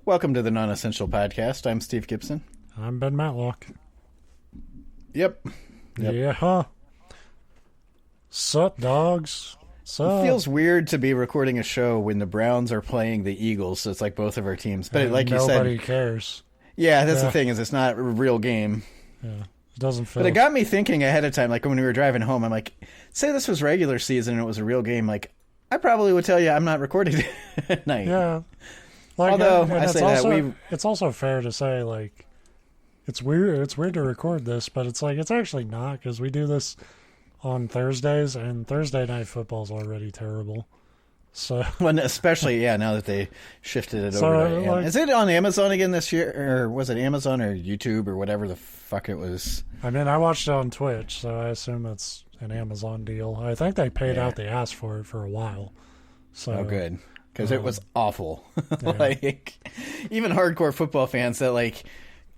Welcome to the Non-Essential Podcast. I'm Steve Gibson. I'm Ben Matlock. Yep. Yeah. Sup, dogs? Sup? It feels weird to be recording a show when the Browns are playing the Eagles, so it's like both of our teams. But like you said... Nobody cares. Yeah, that's the thing, is it's not a real game. Yeah, it doesn't feel... But it got me thinking ahead of time, like when we were driving home, I'm like, say this was regular season and it was a real game, like, I probably would tell you I'm not recording at night. Yeah. Like, although I say that it's also fair to say, like, it's weird to record this, but it's like, it's actually not, because we do this on Thursdays, and Thursday night football is already terrible. So, well, especially, now that they shifted it over to Is it on Amazon again this year, or was it Amazon or YouTube or whatever the fuck it was? I mean, I watched it on Twitch, so I assume it's an Amazon deal. I think they paid out the ass for it for a while. So, oh, good. Because it was awful. Like, even hardcore football fans that, like,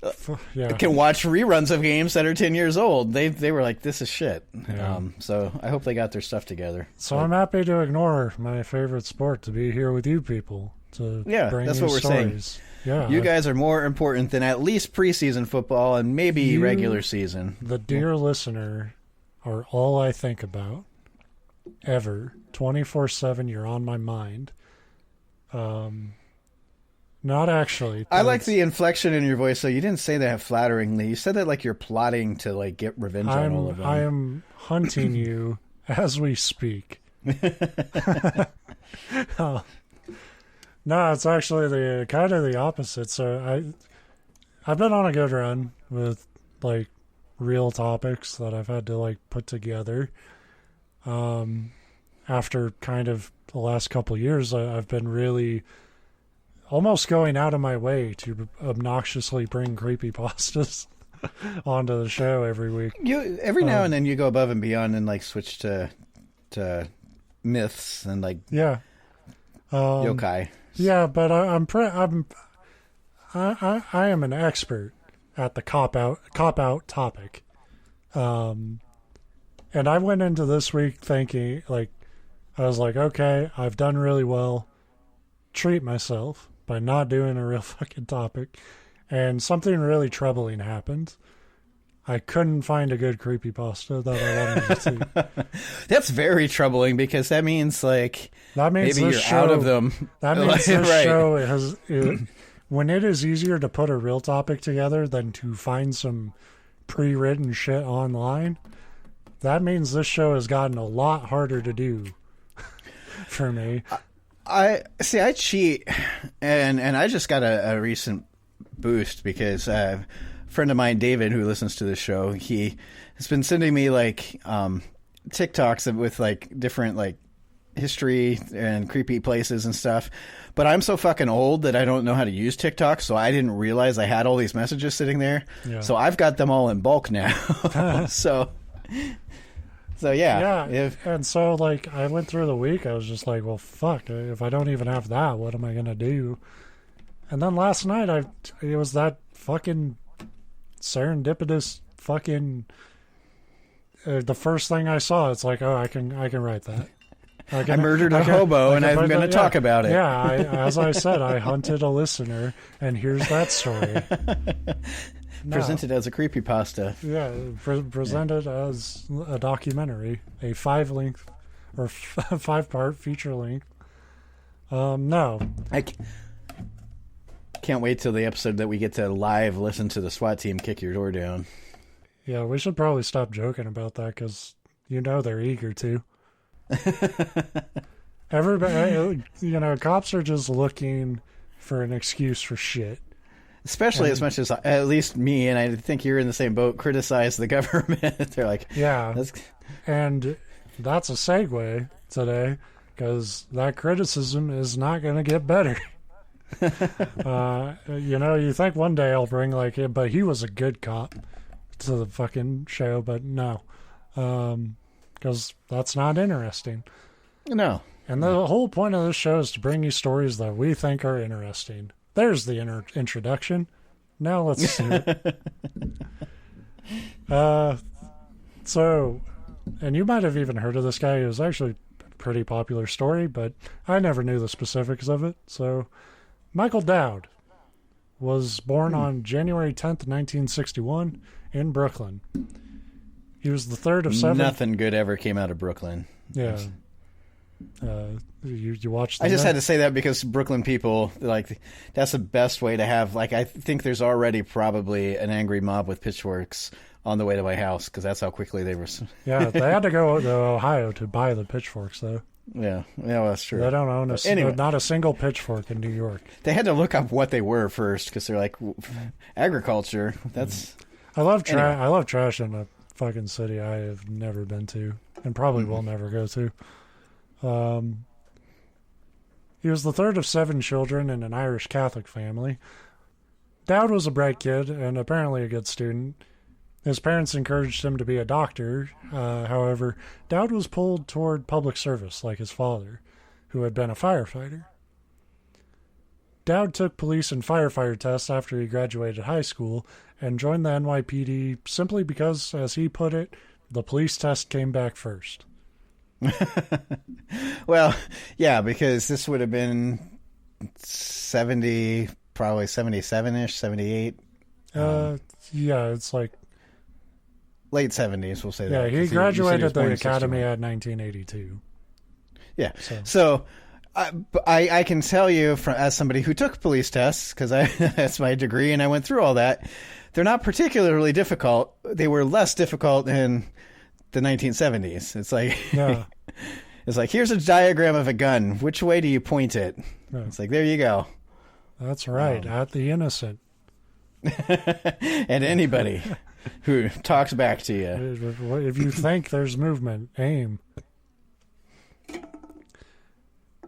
can watch reruns of games that are 10 years old. They were like, this is shit. Yeah. So I hope they got their stuff together. So I'm happy to ignore my favorite sport to be here with you people to bring that's you what we're stories. saying. Yeah, you guys are more important than at least preseason football and maybe regular season. The dear listener are all I think about ever. 24/7, you're on my mind. Not actually. I like the inflection in your voice, so you didn't say that flatteringly. You said that like you're plotting to like get revenge on all of them. I am hunting you as we speak. No, it's actually the kind of the opposite. So I've been on a good run with like real topics that I've had to like put together. After kind of the last couple of years, I've been really almost going out of my way to obnoxiously bring creepypastas onto the show every week. Every now and then you go above and beyond and like switch to myths and like yokai. Yeah, but I am an expert at the cop out topic. And I went into this week thinking like, I was like, okay, I've done really well. Treat myself by not doing a real fucking topic. And something really troubling happened. I couldn't find a good creepypasta that I wanted to see. That's very troubling because that means like maybe you're out of them. That means this show has... when it is easier to put a real topic together than to find some pre-written shit online, that means this show has gotten a lot harder to do for me. I cheat, and I just got a recent boost because a friend of mine, David, who listens to this show, he has been sending me like TikToks with like different like history and creepy places and stuff. But I'm so fucking old that I don't know how to use TikTok, so I didn't realize I had all these messages sitting there. Yeah. So I've got them all in bulk now. So yeah. And so like I went through the week, I was just like, well, fuck, if I don't even have that, what am I gonna do? And then last night it was that fucking serendipitous fucking the first thing I saw. It's like, oh, I can write that. I murdered a hobo, and I'm going to talk about it. Yeah, as I said, I hunted a listener, and here's that story. Presented as a creepypasta. Yeah, presented as a documentary, a 5-part feature length. No. I can't wait till the episode that we get to live listen to the SWAT team kick your door down. Yeah, we should probably stop joking about that because they're eager to. Everybody, cops are just looking for an excuse for shit. Especially as much as at least me, and I think you're in the same boat, criticize the government. They're like, and that's a segue today because that criticism is not going to get better. You think one day I'll bring like it, but he was a good cop to the fucking show, but no, because that's not interesting. No. And the whole point of this show is to bring you stories that we think are interesting. There's the introduction. Now let's see it. So, and you might have even heard of this guy. It was actually a pretty popular story, but I never knew the specifics of it. So, Michael Dowd. was born on January 10th, 1961 in Brooklyn. He was the third of seven. Nothing good ever came out of Brooklyn. Yeah. You watched. I just had to say that because Brooklyn people, like, that's the best way to have. Like, I think there's already probably an angry mob with pitchforks on the way to my house because that's how quickly they were. Yeah, they had to go to Ohio to buy the pitchforks, though. Yeah, well, that's true. They don't own not a single pitchfork in New York. They had to look up what they were first because they're like, agriculture. That's. I love trash in a fucking city I have never been to and probably will never go to. He was the third of 7 children in an Irish Catholic family. Dowd was a bright kid and apparently a good student. His parents encouraged him to be a doctor. However, Dowd was pulled toward public service like his father, who had been a firefighter. Dowd took police and firefighter tests after he graduated high school and joined the NYPD simply because, as he put it, the police test came back first. Well, yeah, because this would have been 70, probably 77-ish, 78. Yeah, it's like late 70s, we'll say that. Yeah, he graduated the academy at 1982. Yeah, so I can tell you, as somebody who took police tests, because that's my degree and I went through all that, they're not particularly difficult. They were less difficult in the 1970s. It's like, yeah. It's like, here's a diagram of a gun. Which way do you point it? Yeah. It's like, there you go. That's right. At the innocent. And anybody who talks back to you. If you think there's movement, aim.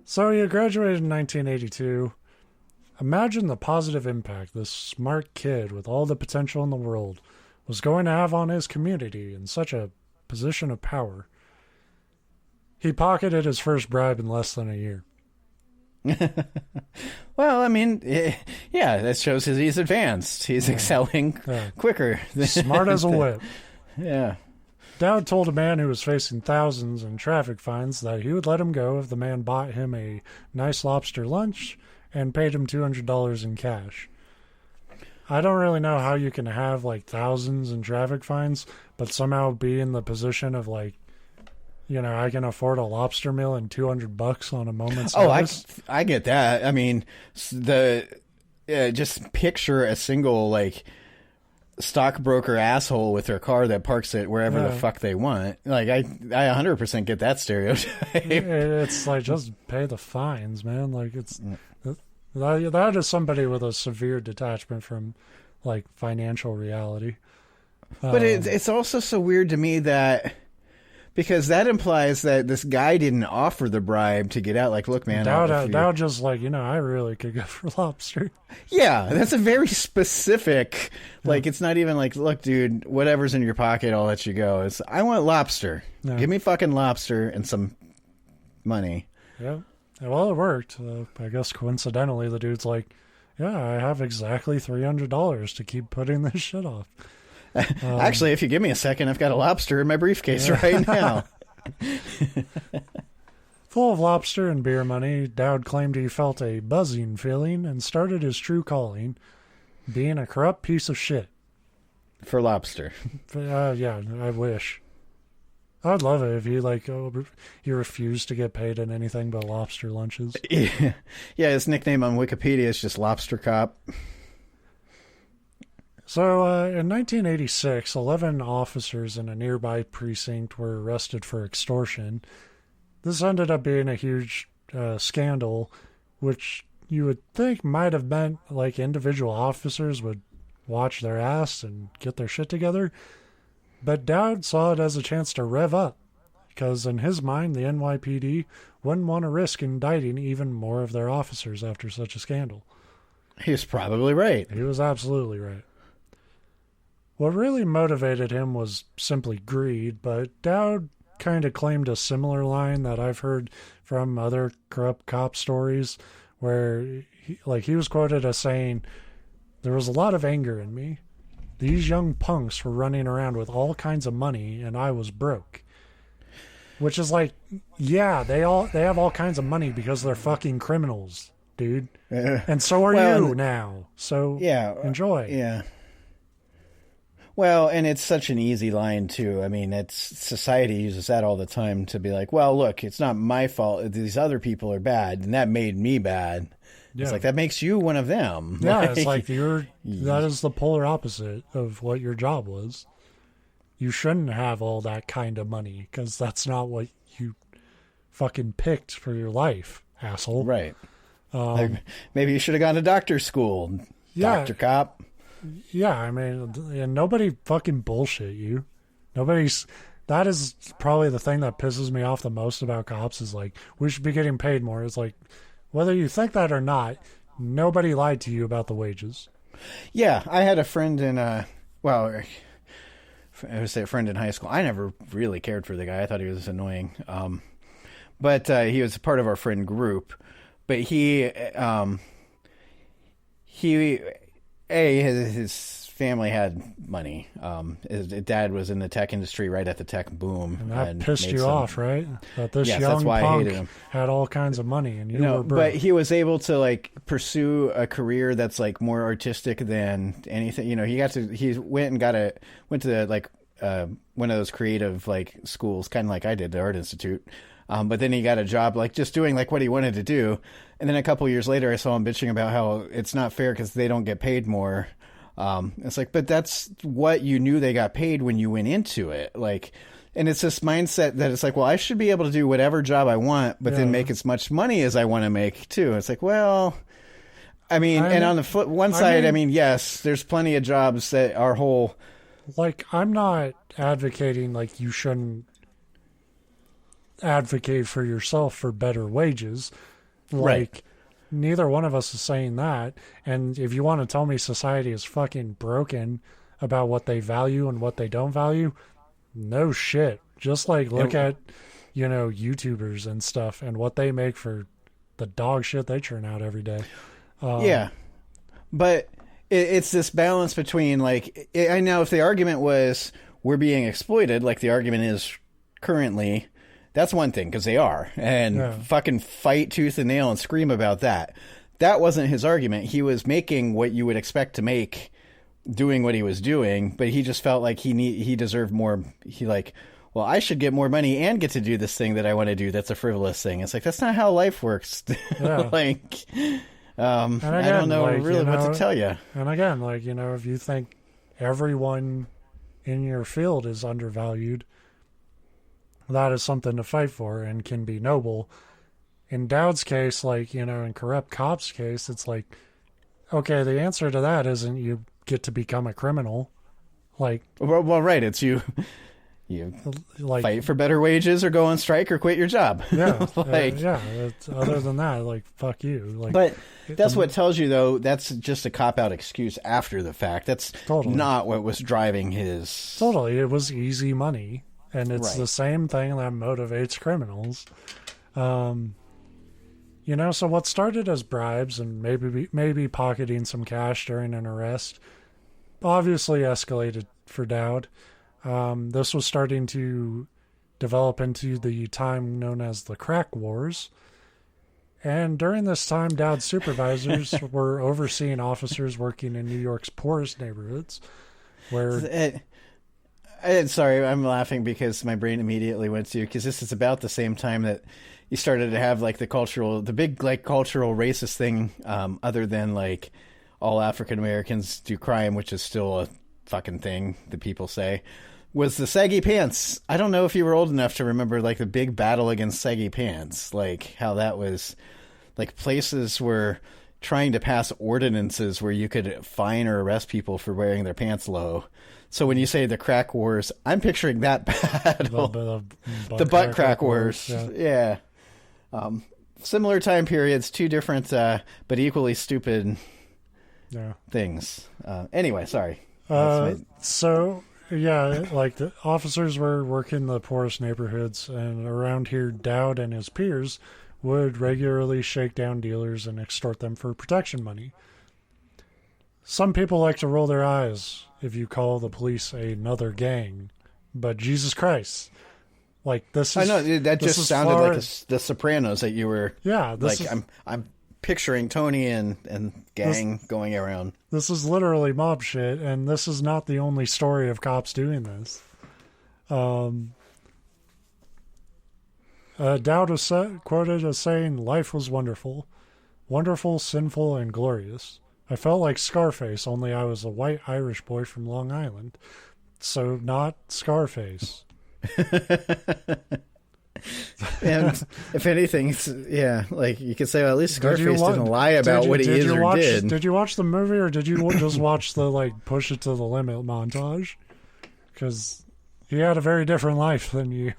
So you graduated in 1982. Imagine the positive impact this smart kid with all the potential in the world was going to have on his community in such a position of power. He pocketed his first bribe in less than a year. Well, I mean, yeah, that shows he's advanced. He's excelling quicker. Smart as a whip. Yeah. Dowd told a man who was facing thousands in traffic fines that he would let him go if the man bought him a nice lobster lunch and paid him $200 in cash. I don't really know how you can have like thousands in traffic fines, but somehow be in the position of like, you know, I can afford a lobster meal and $200 on a moment's notice. I get that. I mean, just picture a single like stockbroker asshole with their car that parks it wherever the fuck they want. Like I 100% get that stereotype. It's like, just pay the fines, man. Like that is somebody with a severe detachment from like financial reality. But it's also so weird to me that, because that implies that this guy didn't offer the bribe to get out. Like, look, man. Dowd just like, you know, I really could go for lobster. Yeah, that's a very specific, like, it's not even like, look, dude, whatever's in your pocket, I'll let you go. It's, I want lobster. Yeah. Give me fucking lobster and some money. Yeah. Well, it worked. I guess coincidentally, the dude's like, yeah, I have exactly $300 to keep putting this shit off. Actually, if you give me a second, I've got a lobster in my briefcase right now. Full of lobster and beer money, Dowd claimed he felt a buzzing feeling and started his true calling, being a corrupt piece of shit. For lobster. Yeah, I wish. I'd love it if he refused to get paid in anything but lobster lunches. Yeah, his nickname on Wikipedia is just Lobster Cop. So, in 1986, 11 officers in a nearby precinct were arrested for extortion. This ended up being a huge scandal, which you would think might have meant like individual officers would watch their ass and get their shit together. But Dowd saw it as a chance to rev up, because in his mind, the NYPD wouldn't want to risk indicting even more of their officers after such a scandal. He was probably right. He was absolutely right. What really motivated him was simply greed, but Dowd kind of claimed a similar line that I've heard from other corrupt cop stories, where he was quoted as saying, "There was a lot of anger in me. These young punks were running around with all kinds of money, and I was broke." Which is like, yeah, they have all kinds of money because they're fucking criminals, dude. And so are you now. So enjoy. Yeah. Well, and it's such an easy line too. I mean, society uses that all the time to be like, well, look, it's not my fault. These other people are bad, and that made me bad. Yeah. It's like, that makes you one of them. Yeah, it's like that is the polar opposite of what your job was. You shouldn't have all that kind of money because that's not what you fucking picked for your life, asshole. Right. Like, maybe you should have gone to doctor's school, Dr. Cop. Yeah, I mean, and nobody fucking bullshit you. That is probably the thing that pisses me off the most about cops is like, we should be getting paid more. It's like, whether you think that or not, nobody lied to you about the wages. Yeah, I had a friend in, I would say a friend in high school. I never really cared for the guy. I thought he was annoying. But he was part of our friend group. But his family had money. His dad was in the tech industry right at the tech boom. And that pissed you off, right? That this young punk had all kinds of money and you were broke. But he was able to like pursue a career that's like more artistic than anything. You know, he went to like one of those creative like schools, kind of like I did, the Art Institute. But then he got a job like just doing like what he wanted to do. And then a couple years later, I saw him bitching about how it's not fair because they don't get paid more. It's like, but that's what you knew they got paid when you went into it. Like, and it's this mindset that it's like, well, I should be able to do whatever job I want, but then make as much money as I want to make too. It's like, well, I mean, and on the one side, I mean, yes, there's plenty of jobs that are whole. Like, I'm not advocating like you shouldn't advocate for yourself for better wages. Like, right. Neither one of us is saying that. And if you want to tell me society is fucking broken about what they value and what they don't value, no shit. Just like look at, YouTubers and stuff and what they make for the dog shit they churn out every day. Yeah. But it's this balance between like, I know if the argument was we're being exploited, like the argument is currently, that's one thing, because they are. And fucking fight tooth and nail and scream about that. That wasn't his argument. He was making what you would expect to make doing what he was doing, but he just felt like he deserved more. He like, well, I should get more money and get to do this thing that I want to do that's a frivolous thing. It's like, that's not how life works. Yeah. Like, again, I don't know really what to tell you. And again, like, if you think everyone in your field is undervalued, that is something to fight for and can be noble. In Dowd's case, like, in Corrupt Cop's case, it's like, okay, the answer to that isn't you get to become a criminal. Like, well, right. It's you like, fight for better wages or go on strike or quit your job. Yeah. Other than that, like, fuck you. Like, but that's what tells you, though, that's just a cop-out excuse after the fact. That's not what was driving his... Totally. It was easy money. And it's the same thing that motivates criminals. So what started as bribes and maybe pocketing some cash during an arrest obviously escalated for Dowd. This was starting to develop into the time known as the crack wars. And during this time, Dowd's supervisors were overseeing officers working in New York's poorest neighborhoods where... Sorry, I'm laughing because my brain immediately went to, because this is about the same time that you started to have like the big like cultural racist thing, other than like all African Americans do crime, which is still a fucking thing that people say, was the saggy pants. I don't know if you were old enough to remember like the big battle against saggy pants, like how that was like places were trying to pass ordinances where you could fine or arrest people for wearing their pants low. So when you say the crack wars, I'm picturing that battle. The butt crack wars. Yeah. Similar time periods, two different but equally stupid things. Anyway, sorry. So, like the officers were working the poorest neighborhoods, and around here, Dowd and his peers would regularly shake down dealers and extort them for protection money. Some people like to roll their eyes if you call the police another gang, but Jesus Christ, like this is... I know, that just sounded like The Sopranos that you were... Yeah, like, I'm picturing Tony and gang going around. This is literally mob shit, and this is not the only story of cops doing this. Dowd was quoted as saying, "Life was wonderful. Wonderful, sinful, and glorious. I felt like Scarface, only I was a white Irish boy from Long Island. So not Scarface." And if anything, like you could say, well, at least Scarface didn't lie about what he is or did. Did you watch the movie, or did you just watch the like push it to the limit montage? Because he had a very different life than you.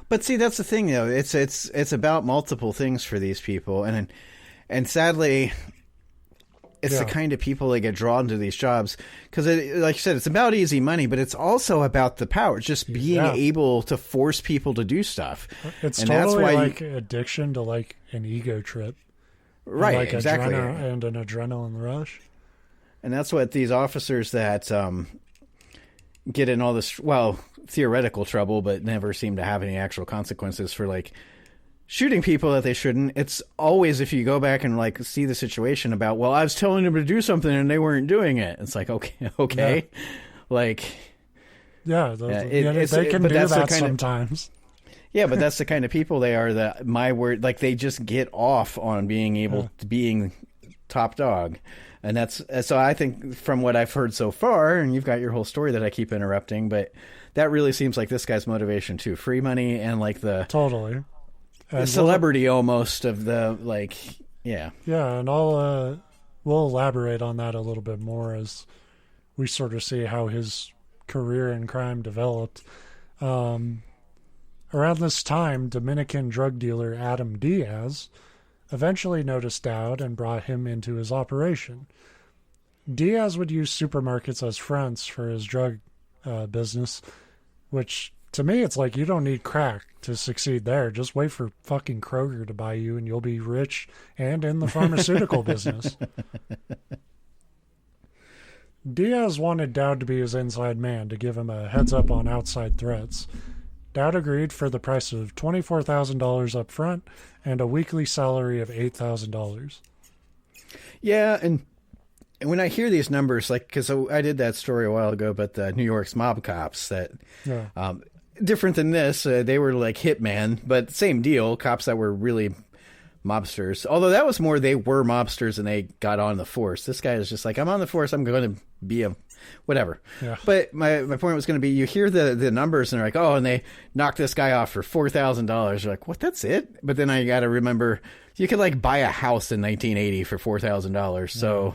But see, that's the thing, though. It's about multiple things for these people, and sadly, it's the kind of people that get drawn to these jobs because, like you said, it's about easy money, but it's also about the power, just being able to force people to do stuff. It's and totally that's why like addiction to like an ego trip, right? And like exactly, and an adrenaline rush. And that's what these officers that get in all this, well, theoretical trouble, but never seem to have any actual consequences for like shooting people that they shouldn't. It's always, if you go back and like see the situation about, well, I was telling them to do something and they weren't doing it. It's like, okay. Like, they can do that sometimes. Yeah, but that's the kind of people they are, that my word, like they just get off on being able to being top dog. And that's, so I think from what I've heard so far, and you've got your whole story that I keep interrupting, but that really seems like this guy's motivation too. Free money and like the celebrity almost of the, like, yeah. Yeah, and we'll elaborate on that a little bit more as we sort of see how his career in crime developed. Around this time, Dominican drug dealer Adam Diaz eventually noticed Dowd and brought him into his operation. Diaz would use supermarkets as fronts for his drug business, which to me it's like, you don't need crack to succeed there. Just wait for fucking Kroger to buy you and you'll be rich and in the pharmaceutical business. Diaz wanted Dowd to be his inside man to give him a heads up on outside threats. Dowd agreed for the price of $24,000 up front and a weekly salary of $8,000. Yeah, and when I hear these numbers, like, because I did that story a while ago about the New York's mob cops that, different than this, they were like hitman, but same deal, cops that were really mobsters. Although that was more, they were mobsters and they got on the force. This guy is just like, I'm on the force, I'm going to be a whatever. Yeah. But my point was going to be, you hear the numbers and they're like, oh, and they knocked this guy off for $4,000. You're like, what? That's it? But then I got to remember, you could like buy a house in 1980 for $4,000. So,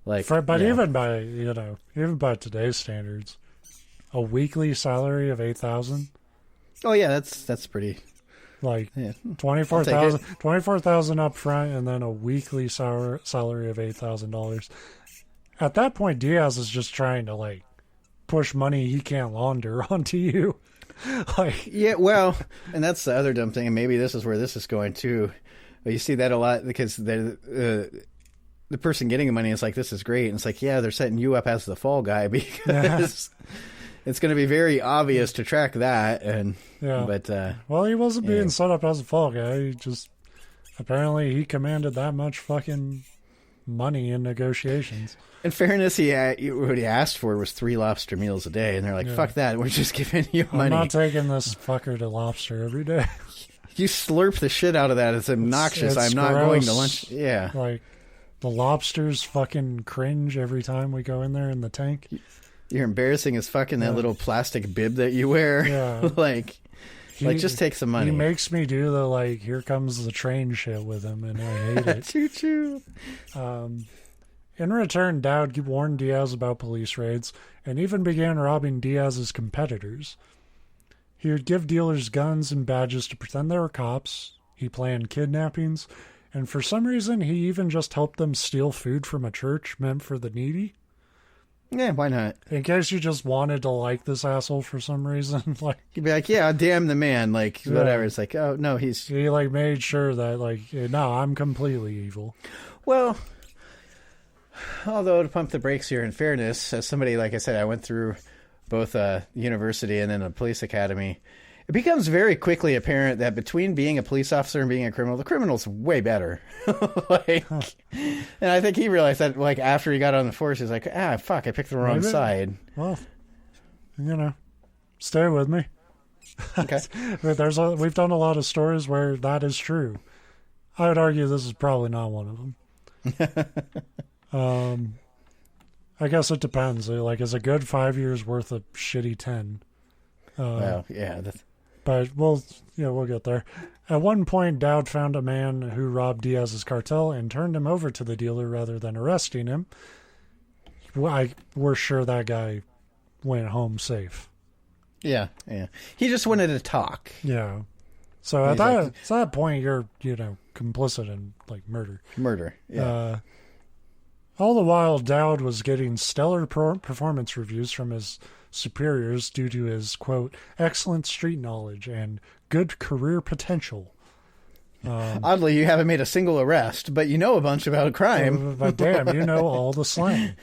like, even by today's standards, a weekly salary of $8,000. Oh yeah, that's pretty. Like $24,000 up front, and then a weekly salary of $8,000. At that point, Diaz is just trying to like push money he can't launder onto you. Yeah, well, and that's the other dumb thing, and maybe this is where this is going too. But you see that a lot because the person getting the money is like, this is great, and it's like, yeah, they're setting you up as the fall guy because it's going to be very obvious to track that. And but well, he wasn't being set up as a fall guy. He just apparently he commanded that much fucking money in negotiations. In fairness, what he asked for was 3 lobster meals a day, and they're like, fuck that, we're just giving you money. I'm not taking this fucker to lobster every day. You slurp the shit out of that. It's obnoxious. I'm not going to lunch. Yeah. Like, the lobsters fucking cringe every time we go in there in the tank. You're embarrassing as fucking that little plastic bib that you wear. Yeah. like, just take some money. He makes me do the, like, here comes the train shit with him, and I hate it. Choo-choo. In return, Dowd warned Diaz about police raids and even began robbing Diaz's competitors. He would give dealers guns and badges to pretend they were cops. He planned kidnappings. And for some reason, he even just helped them steal food from a church meant for the needy. Yeah, why not? In case you just wanted to like this asshole for some reason. Like, you'd be like, yeah, damn the man. Like, whatever. It's like, oh, no, he like made sure that, like, no, I'm completely evil. Well, although to pump the brakes here, in fairness, as somebody, like I said, I went through both university and then a police academy. it becomes very quickly apparent that between being a police officer and being a criminal, the criminal's way better. And I think he realized that, like, after he got on the force, he's like, fuck, I picked the wrong side. Well, stay with me. Okay. We've done a lot of stories where that is true. I would argue this is probably not one of them. I guess it depends. Like, is a good 5 years worth of shitty 10? Well, yeah. But we'll get there. At one point, Dowd found a man who robbed Diaz's cartel and turned him over to the dealer rather than arresting him. We're sure that guy went home safe. Yeah. He just wanted to talk. Yeah. So at that point, you're, complicit in, like, murder. Murder, yeah. All the while, Dowd was getting stellar performance reviews from his superiors due to his, quote, excellent street knowledge and good career potential. Oddly, you haven't made a single arrest, but you know a bunch about crime. But damn, you know all the slang.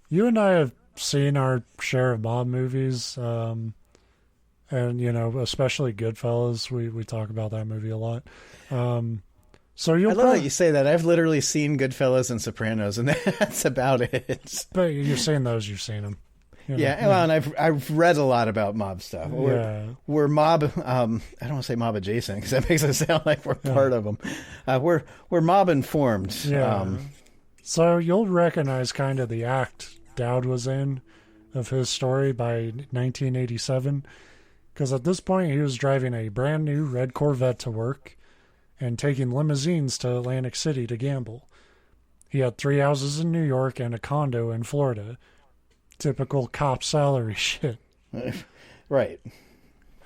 You and I have seen our share of mob movies, and, especially Goodfellas. We talk about that movie a lot. So I love that you say that. I've literally seen Goodfellas and Sopranos, and that's about it. But you've seen those, you've seen them. Well, and I've read a lot about mob stuff. We're mob. I don't want to say mob adjacent because that makes it sound like we're part of them. We're mob informed. Yeah. So you'll recognize kind of the act Dowd was in of his story by 1987, because at this point he was driving a brand new red Corvette to work and taking limousines to Atlantic City to gamble. He had 3 houses in New York and a condo in Florida. Typical cop salary shit. Right.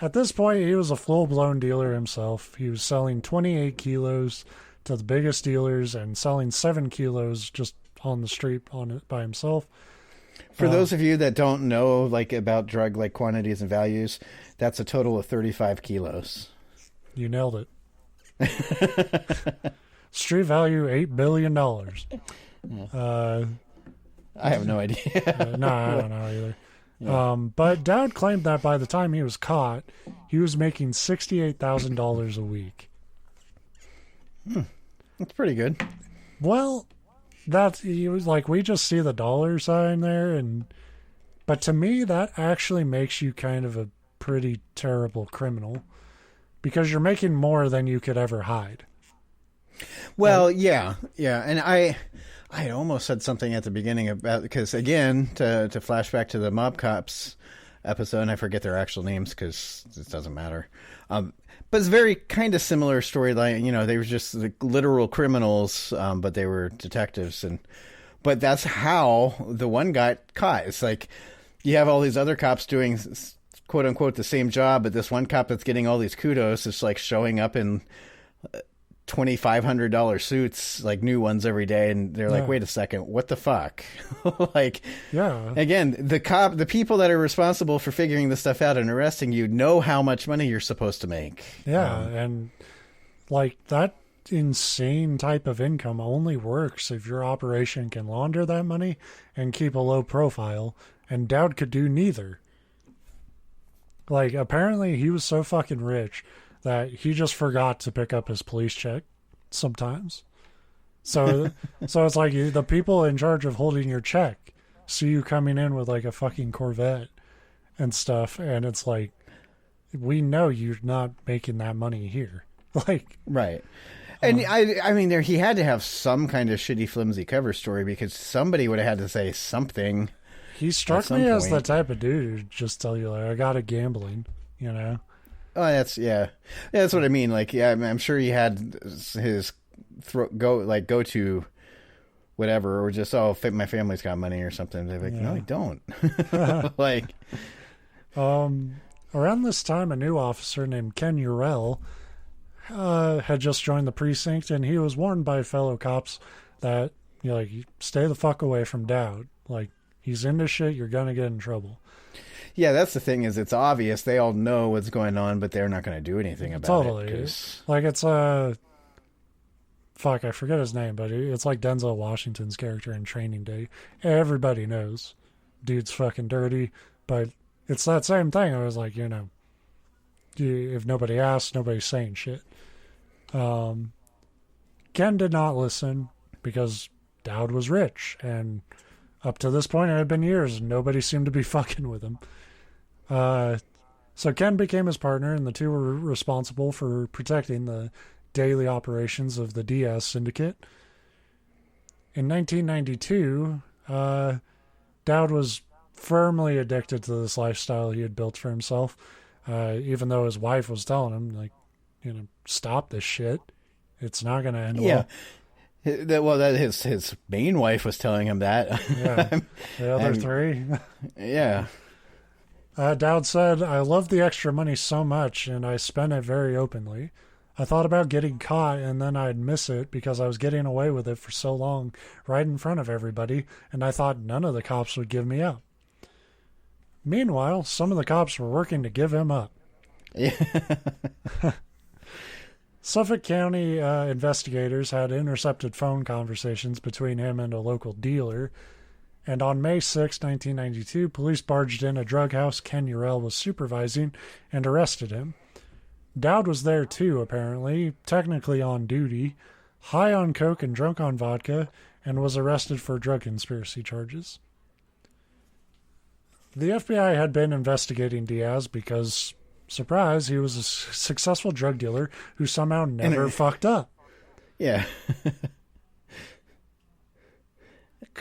At this point, he was a full-blown dealer himself. He was selling 28 kilos to the biggest dealers and selling 7 kilos just on the street on it by himself. For those of you that don't know, like, about drug, like, quantities and values, that's a total of 35 kilos. You nailed it. Street value $8 billion. I have no idea. No, I don't know either. Yeah. But Dowd claimed that by the time he was caught, he was making $68,000 a week. That's pretty good. Well, he was like, we just see the dollar sign there, but to me, that actually makes you kind of a pretty terrible criminal, because you're making more than you could ever hide. Well, yeah, and I almost said something at the beginning about, because again, to flash back to the Mob Cops episode, and I forget their actual names because it doesn't matter. But it's very kind of similar storyline. They were just the literal criminals, but they were detectives, but that's how the one got caught. It's like you have all these other cops doing quote unquote the same job, but this one cop that's getting all these kudos is like showing up in $2,500 suits, like new ones every day, and they're like, wait a second, what the fuck? Again, the people that are responsible for figuring this stuff out and arresting you know how much money you're supposed to make. And like that insane type of income only works if your operation can launder that money and keep a low profile, and Dowd could do neither. Like, apparently he was so fucking rich that he just forgot to pick up his police check sometimes. So it's like the people in charge of holding your check see you coming in with like a fucking Corvette and stuff, and it's like, we know you're not making that money here. Like, right. And I mean, he had to have some kind of shitty, flimsy cover story, because somebody would have had to say something. He struck me as the type of dude who'd just tell you, like, I got it gambling, Oh, that's what I mean. Like, I'm sure he had his go to whatever, or just, my family's got money or something. They're like, no, I don't. Like, around this time, a new officer named Ken Urell had just joined the precinct, and he was warned by fellow cops that, stay the fuck away from Dowd. Like, he's into shit, you're gonna get in trouble. Yeah, that's the thing, is it's obvious. They all know what's going on, but they're not going to do anything about it. Totally. Like, it's fuck, I forget his name, but it's like Denzel Washington's character in Training Day. Everybody knows. Dude's fucking dirty, But it's that same thing. I was like, if nobody asks, nobody's saying shit. Ken did not listen because Dowd was rich, and up to this point it had been years and nobody seemed to be fucking with him. So Ken became his partner, and the two were responsible for protecting the daily operations of the Diaz syndicate. In 1992, Dowd was firmly addicted to this lifestyle he had built for himself, even though his wife was telling him, like, stop this shit. It's not going to end well. Well, his main wife was telling him that. Yeah, the other three. Yeah. Dowd said, I love the extra money so much, and I spent it very openly. I thought about getting caught, and then I'd miss it because I was getting away with it for so long, right in front of everybody, and I thought none of the cops would give me up. Meanwhile, some of the cops were working to give him up. Yeah. Suffolk County investigators had intercepted phone conversations between him and a local dealer, and on May 6, 1992, police barged in a drug house Ken Urell was supervising and arrested him. Dowd was there too, apparently, technically on duty, high on coke and drunk on vodka, and was arrested for drug conspiracy charges. The FBI had been investigating Diaz because, surprise, he was a successful drug dealer who somehow never fucked up. Yeah.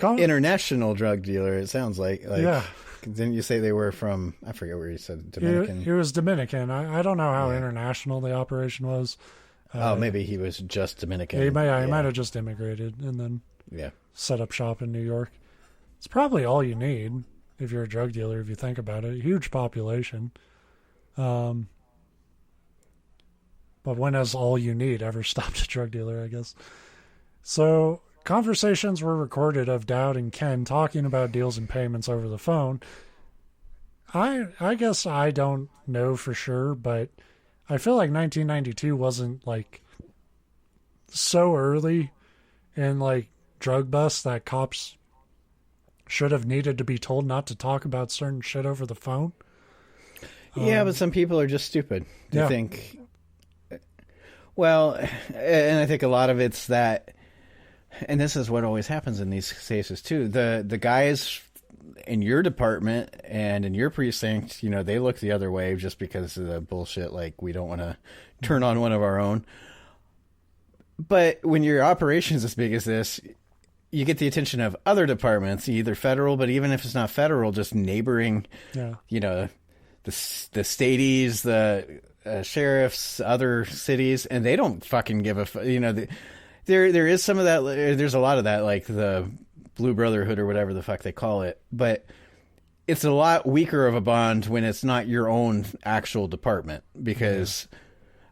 International drug dealer, it sounds like. Yeah. Didn't you say they were from, I forget where you said, Dominican? He was Dominican. I don't know how international the operation was. Maybe he was just Dominican. He might have just immigrated and then set up shop in New York. It's probably all you need if you're a drug dealer, if you think about it. Huge population. But when has all you need ever stopped a drug dealer, I guess? So conversations were recorded of Dowd and Ken talking about deals and payments over the phone. I guess I don't know for sure, but I feel like 1992 wasn't like so early in like drug busts that cops should have needed to be told not to talk about certain shit over the phone. Yeah, but some people are just stupid to think. Well, and I think a lot of it's that, and this is what always happens in these cases too. The guys in your department and in your precinct, they look the other way just because of the bullshit. Like, we don't want to turn on one of our own. But when your operation's as big as this, you get the attention of other departments, either federal, but even if it's not federal, just neighboring, the stadies, the sheriffs, other cities, and they don't fucking give a there is some of that. There's a lot of that, like the Blue Brotherhood or whatever the fuck they call it, but it's a lot weaker of a bond when it's not your own actual department, because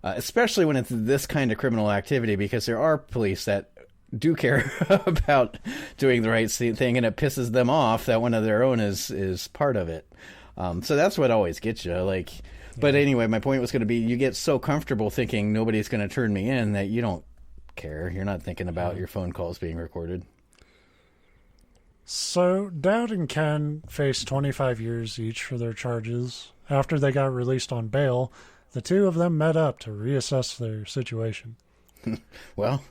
especially when it's this kind of criminal activity, because there are police that do care about doing the right thing, and it pisses them off that one of their own is part of it. So that's what always gets you. Like, but anyway, my point was going to be, you get so comfortable thinking nobody's going to turn me in that you don't care. You're not thinking about your phone calls being recorded. So Dowd and Ken faced 25 years each for their charges. After they got released on bail, the two of them met up to reassess their situation. Well,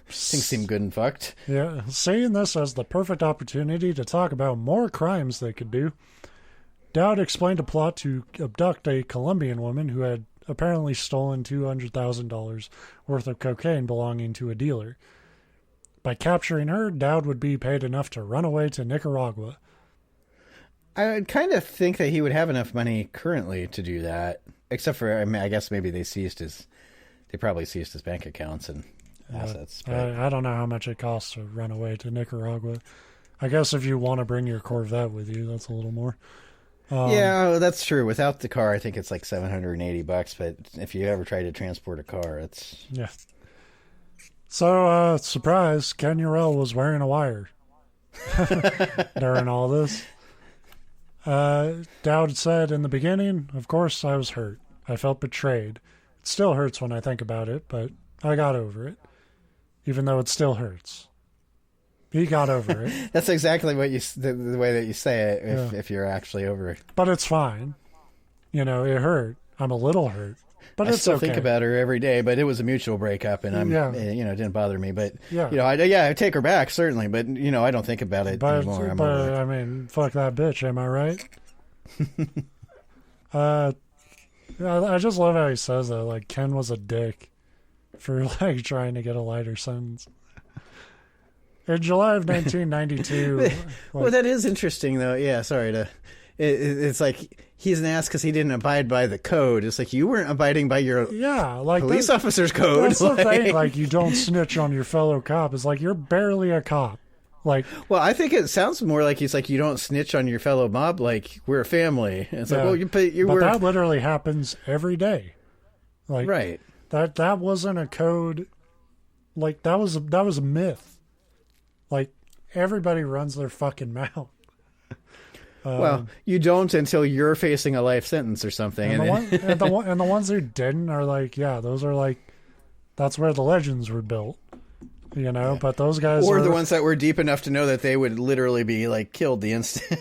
things seem good and fucked. Yeah, seeing this as the perfect opportunity to talk about more crimes they could do, Dowd explained a plot to abduct a Colombian woman who had apparently stolen $200,000 worth of cocaine belonging to a dealer. By capturing her, Dowd would be paid enough to run away to Nicaragua. I would kind of think that he would have enough money currently to do that, except for, I guess maybe they probably seized his bank accounts and assets. I don't know how much it costs to run away to Nicaragua. I guess if you want to bring your Corvette with you, that's a little more. Yeah, that's true. Without the car, I think it's like $780. But if you ever try to transport a car, it's So, surprise, Ken Urell was wearing a wire during all this. Dowd said, in the beginning, of course, I was hurt. I felt betrayed. It still hurts when I think about it, but I got over it, even though it still hurts. He got over it. That's exactly what the way that you say it, if you're actually over it. But it's fine. It hurt. I'm a little hurt. But I it's still okay. think about her every day, but it was a mutual breakup, and it didn't bother me. But I take her back certainly, but I don't think about it anymore. But I mean, fuck that bitch. Am I right? I just love how he says that. Like Ken was a dick for like trying to get a lighter sentence. In July of 1992. Well, that is interesting, though. Yeah, sorry to. It's like he's an ass because he didn't abide by the code. It's like you weren't abiding by your police officer's code. That's the thing. Like you don't snitch on your fellow cop. It's like you're barely a cop. Like, well, I think it sounds more like he's like you don't snitch on your fellow mob. Like we're a family. And it's like, well, but that literally happens every day. Like, right. That wasn't a code. Like that was a myth. Like everybody runs their fucking mouth. Well, you don't until you're facing a life sentence or something. And the ones who didn't are like, those are like, that's where the legends were built, But those guys, or the ones that were deep enough to know that they would literally be like killed the instant.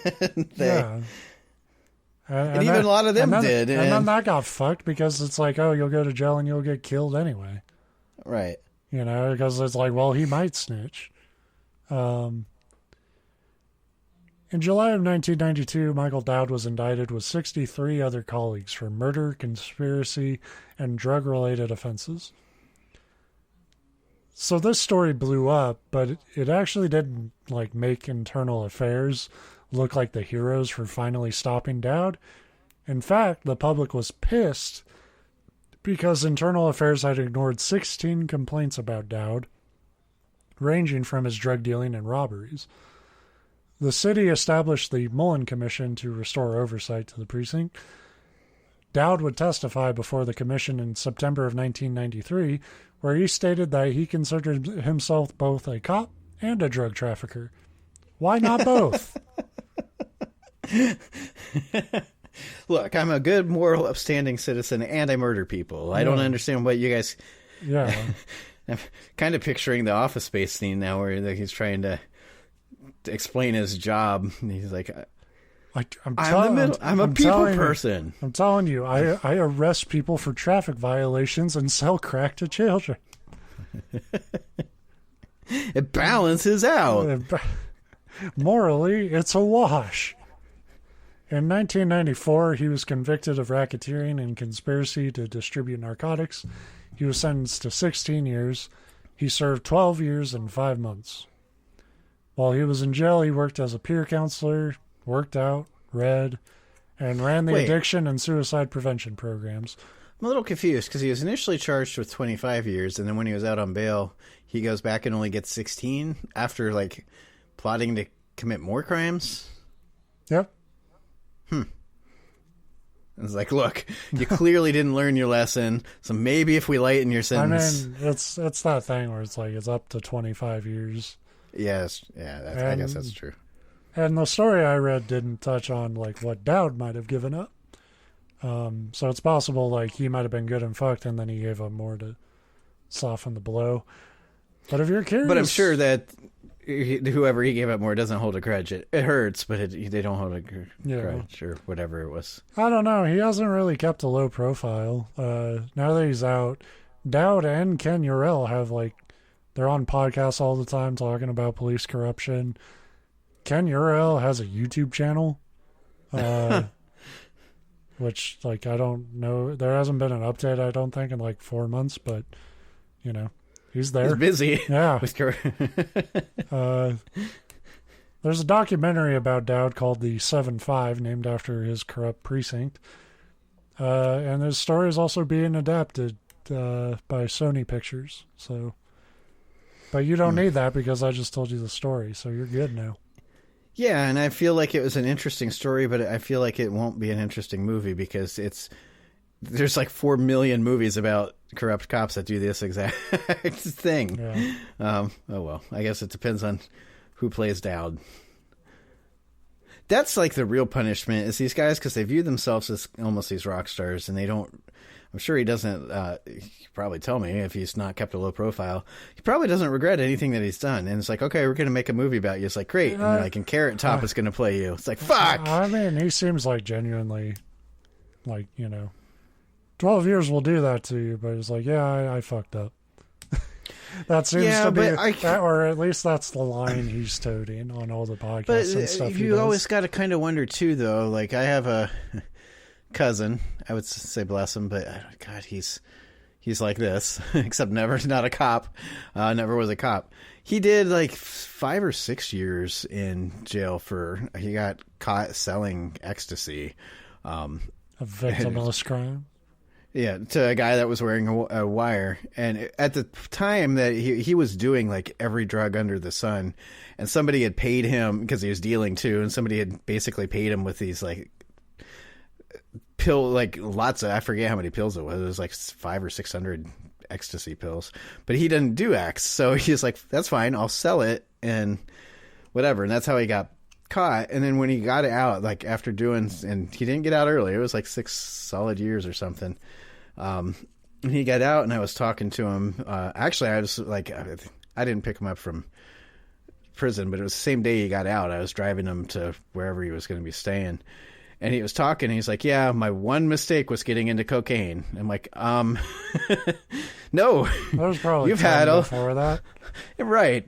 And even a lot of them did. And then that got fucked because it's like, oh, you'll go to jail and you'll get killed anyway. Right. Because it's like, well, he might snitch. In July of 1992, Michael Dowd was indicted with 63 other colleagues for murder, conspiracy, and drug-related offenses. So this story blew up, but it actually didn't make Internal Affairs look like the heroes for finally stopping Dowd. In fact, the public was pissed because Internal Affairs had ignored 16 complaints about Dowd, ranging from his drug dealing and robberies. The city established the Mullen Commission to restore oversight to the precinct. Dowd would testify before the commission in September of 1993, where he stated that he considered himself both a cop and a drug trafficker. Why not both? Look, I'm a good, moral, upstanding citizen, and I murder people. I don't understand what you guys... Yeah. I'm kind of picturing the Office Space scene now where he's trying to explain his job. He's like, I'm a people person. I'm telling you, I arrest people for traffic violations and sell crack to children. It balances out. Morally, it's a wash. In 1994, he was convicted of racketeering and conspiracy to distribute narcotics. He was sentenced to 16 years. He served 12 years and 5 months. While he was in jail, he worked as a peer counselor, worked out, read, and ran the addiction and suicide prevention programs. I'm a little confused because he was initially charged with 25 years, and then when he was out on bail, he goes back and only gets 16 after, plotting to commit more crimes? Yep. It's like, look, you clearly didn't learn your lesson, so maybe if we lighten your sentence... I mean, it's that thing where it's like it's up to 25 years. Yes, I guess that's true. And the story I read didn't touch on what Dowd might have given up. So it's possible he might have been good and fucked, and then he gave up more to soften the blow. But if you're curious, but I'm sure that whoever he gave up more doesn't hold a grudge. It hurts, but they don't hold a grudge or whatever it was. I don't know. He hasn't really kept a low profile. Now that he's out, Dowd and Ken Urell have they're on podcasts all the time talking about police corruption. Ken Urell has a YouTube channel, which I don't know. There hasn't been an update, I don't think, in 4 months, but he's there. He's busy. Yeah. There's a documentary about Dowd called The 7-5, named after his corrupt precinct. And his story is also being adapted by Sony Pictures. So, but you don't need that because I just told you the story, so you're good now. Yeah, and I feel like it was an interesting story, but I feel like it won't be an interesting movie because there's 4 million movies about corrupt cops that do this exact thing. Yeah. Oh well, I guess it depends on who plays Dowd. That's the real punishment is these guys because they view themselves as almost these rock stars, and they don't. I'm sure he doesn't, he probably tell me if he's not kept a low profile, he probably doesn't regret anything that he's done. And it's like, okay, we're going to make a movie about you. It's like, great. And like, and Carrot Top is going to play you. It's like, fuck. I mean, he seems like genuinely, like, 12 years will do that to you, but it's like, yeah, I fucked up. That seems to be, or at least that's the line he's toting on all the podcasts and stuff. You always got to kind of wonder too, though. Like, I have a cousin, I would say bless him, but God, he's like this, except not a cop, never was a cop. He did like 5 or 6 years in jail he got caught selling ecstasy. A victimless crime. Yeah, to a guy that was wearing a wire. And at the time that he was doing like every drug under the sun, and somebody had paid him because he was dealing too, and somebody had basically paid him with these like lots of, I forget how many pills it was like 500 or 600 ecstasy pills, but he didn't do X. So he's like, that's fine, I'll sell it and whatever. And that's how he got caught. And then when he got out, like after doing, and he didn't get out early, it was like 6 solid years or something. And he got out, and I was talking to him. Actually, I was like, I didn't pick him up from prison, but it was the same day he got out. I was driving him to wherever he was going to be staying. And he was talking, and he's like, yeah, my one mistake was getting into cocaine. I'm like, no. That was probably you've had before that. Right.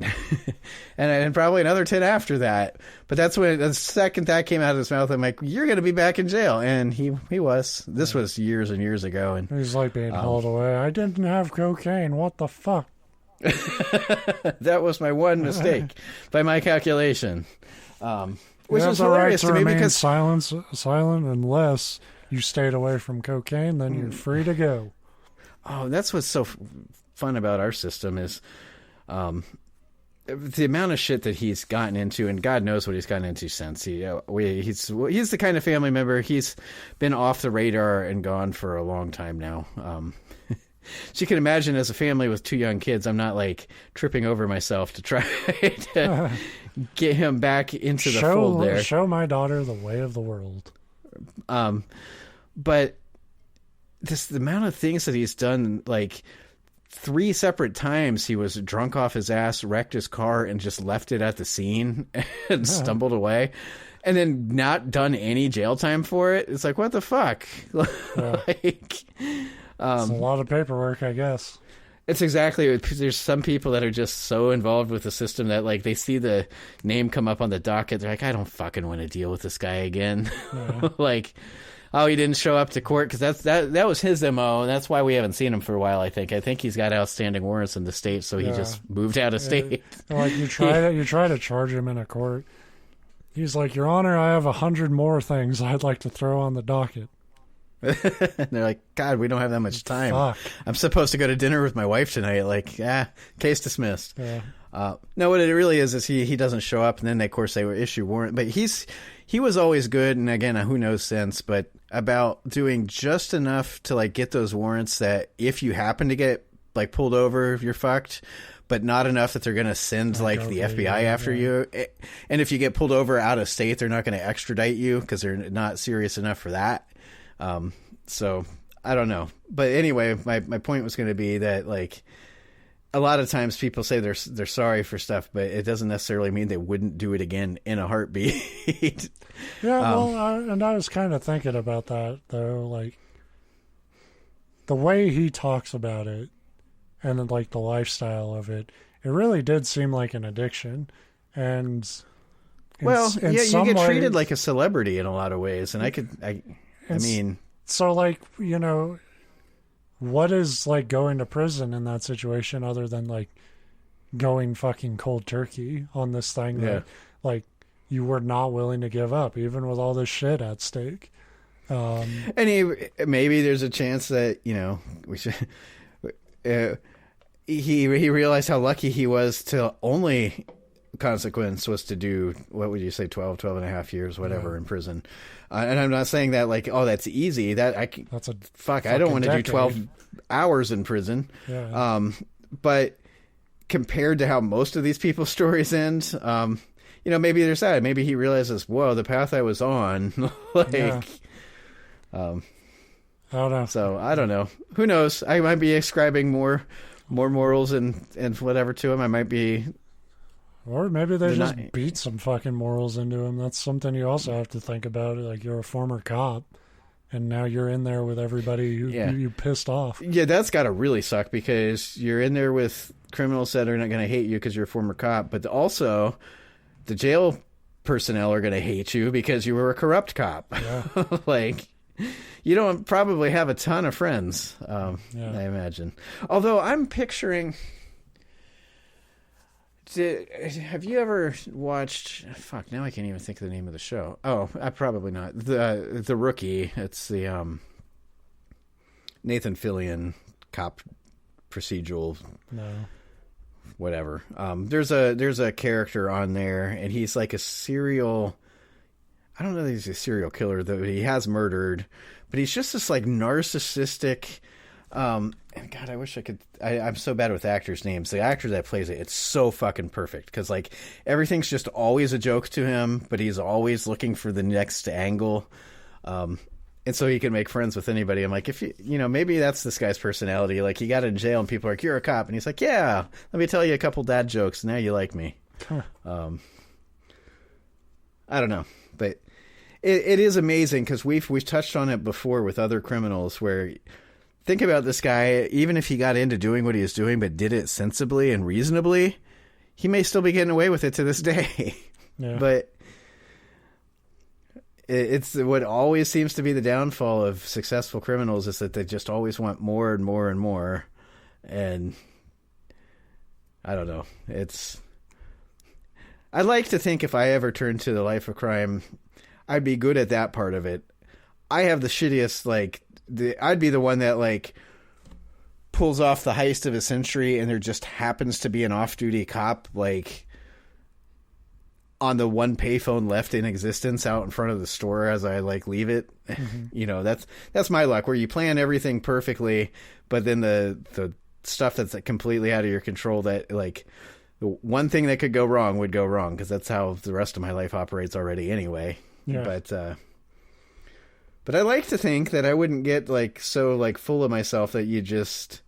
and probably another 10 after that. But that's when the second that came out of his mouth, I'm like, you're going to be back in jail. And he was. This was years and years ago. And he's like being hauled away. I didn't have cocaine. What the fuck? That was my one mistake by my calculation. Which was the hilarious right to me remain because silent unless you stayed away from cocaine, then you're free to go. Oh, that's what's so fun about our system is the amount of shit that he's gotten into, and God knows what he's gotten into since. He's the kind of family member, he's been off the radar and gone for a long time now. So you can imagine, as a family with 2 young kids, I'm not like tripping over myself to try to get him back into the fold there. Show my daughter the way of the world. But the amount of things that he's done, like 3 separate times he was drunk off his ass, wrecked his car, and just left it at the scene and stumbled away. And then not done any jail time for it. It's like, what the fuck? It's a lot of paperwork, I guess. It's exactly. There's some people that are just so involved with the system that like they see the name come up on the docket. They're like, I don't fucking want to deal with this guy again. Yeah. Like, oh, he didn't show up to court because that was his MO, and that's why we haven't seen him for a while. I think he's got outstanding warrants in the state, so he just moved out of state. Like you try to charge him in a court. He's like, Your Honor, I have 100 more things I'd like to throw on the docket. And they're like, God, we don't have that much time. Fuck. I'm supposed to go to dinner with my wife tonight. Like, case dismissed. Yeah. No, what it really is he doesn't show up, and then of course they will issue warrant. But he was always good, and again, who knows since, but about doing just enough to like get those warrants that if you happen to get like pulled over, you're fucked. But not enough that they're going to send the FBI after you. And if you get pulled over out of state, they're not going to extradite you because they're not serious enough for that. So I don't know, but anyway, my point was going to be that like a lot of times people say they're sorry for stuff, but it doesn't necessarily mean they wouldn't do it again in a heartbeat. Yeah. Well, I was kind of thinking about that though, like the way he talks about it and like the lifestyle of it, it really did seem like an addiction. And you get treated like a celebrity in a lot of ways. And I mean, so like, what is like going to prison in that situation other than like going fucking cold turkey on this thing that like you were not willing to give up, even with all this shit at stake. And maybe there's a chance that, we should, he realized how lucky he was to only consequence was to do, what would you say, 12 and a half years, whatever, in prison. And I'm not saying that like, oh, that's easy. That's a fuck. I don't want to do 12 hours in prison. Yeah. But compared to how most of these people's stories end, maybe there's that. Maybe he realizes, whoa, the path I was on, I don't know. So I don't know. Who knows? I might be ascribing more morals and whatever to him. I might be. Or maybe they just beat some fucking morals into him. That's something you also have to think about. Like, you're a former cop, and now you're in there with everybody you pissed off. Yeah, that's got to really suck, because you're in there with criminals that are not going to hate you because you're a former cop, but also the jail personnel are going to hate you because you were a corrupt cop. Yeah. Like, you don't probably have a ton of friends, I imagine. Although I'm picturing... have you ever watched... Fuck, now I can't even think of the name of the show. Oh, probably not. The Rookie. It's the Nathan Fillion cop procedural... No. Whatever. There's a character on there, and he's like a serial... I don't know that he's a serial killer, though he has murdered, but he's just this like narcissistic... and God, I wish I could... I'm so bad with actors' names. The actor that plays it, it's so fucking perfect, because like everything's just always a joke to him, but he's always looking for the next angle. And so he can make friends with anybody. I'm like, if you know, maybe that's this guy's personality. Like, he got in jail and people are like, you're a cop. And he's like, yeah, let me tell you a couple dad jokes. Now you like me. Huh. I don't know. But it is amazing, because we've touched on it before with other criminals, where think about this guy, even if he got into doing what he was doing, but did it sensibly and reasonably, he may still be getting away with it to this day. Yeah. But it's what always seems to be the downfall of successful criminals, is that they just always want more and more and more. And I don't know. I'd like to think if I ever turned to the life of crime, I'd be good at that part of it. I have the shittiest, like, I'd be the one that like pulls off the heist of a century, and there just happens to be an off-duty cop like on the one payphone left in existence out in front of the store as I like leave it. Mm-hmm. You know, that's my luck, where you plan everything perfectly, but then the stuff that's completely out of your control, that like the one thing that could go wrong would go wrong, because that's how the rest of my life operates already anyway. Yeah. But I like to think that I wouldn't get like so like full of myself that you just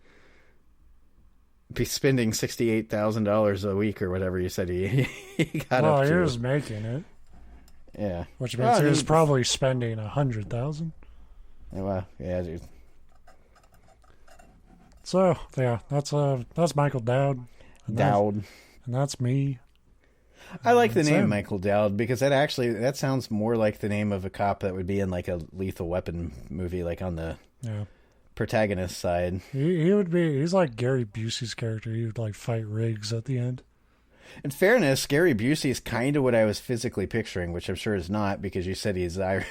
be spending $68,000 a week or whatever you said he got up to. Well, he was making it. Yeah. Which means he was probably spending $100,000. Well, yeah, dude. So, yeah, that's Michael Dowd. Dowd. And that's me. I like the name Michael Dowd, because that sounds more like the name of a cop that would be in like a Lethal Weapon movie, like on the protagonist side. He's like Gary Busey's character. He would like fight Riggs at the end. In fairness, Gary Busey is kind of what I was physically picturing, which I'm sure is not, because you said he's Irish.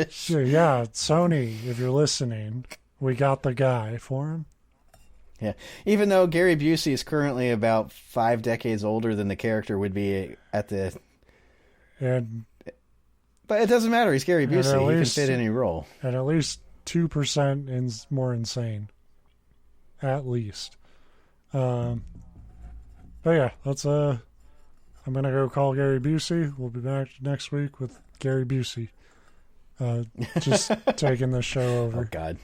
Sure, yeah, Sony, if you're listening, we got the guy for him. Yeah, even though Gary Busey is currently about 5 decades older than the character would be at the... But it doesn't matter, he's Gary Busey, he can fit any role. And at least 2% more insane. At least. But yeah, that's I'm going to go call Gary Busey. We'll be back next week with Gary Busey. Just taking the show over. Oh God!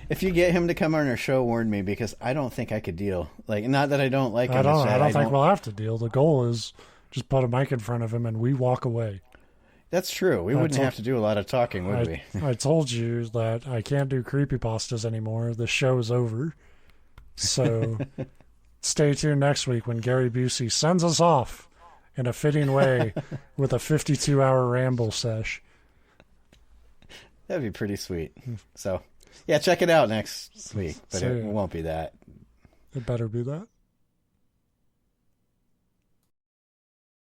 If you get him to come on our show, warn me, because I don't think I could deal. Like, not that I don't like him. I don't think we'll have to deal. The goal is just put a mic in front of him and we walk away. That's true. We wouldn't have to do a lot of talking, would we? I told you that I can't do creepypastas anymore. The show's over. So stay tuned next week when Gary Busey sends us off in a fitting way with a 52-hour ramble sesh. That'd be pretty sweet. So, yeah, check it out next week, but it won't be that. It better be that.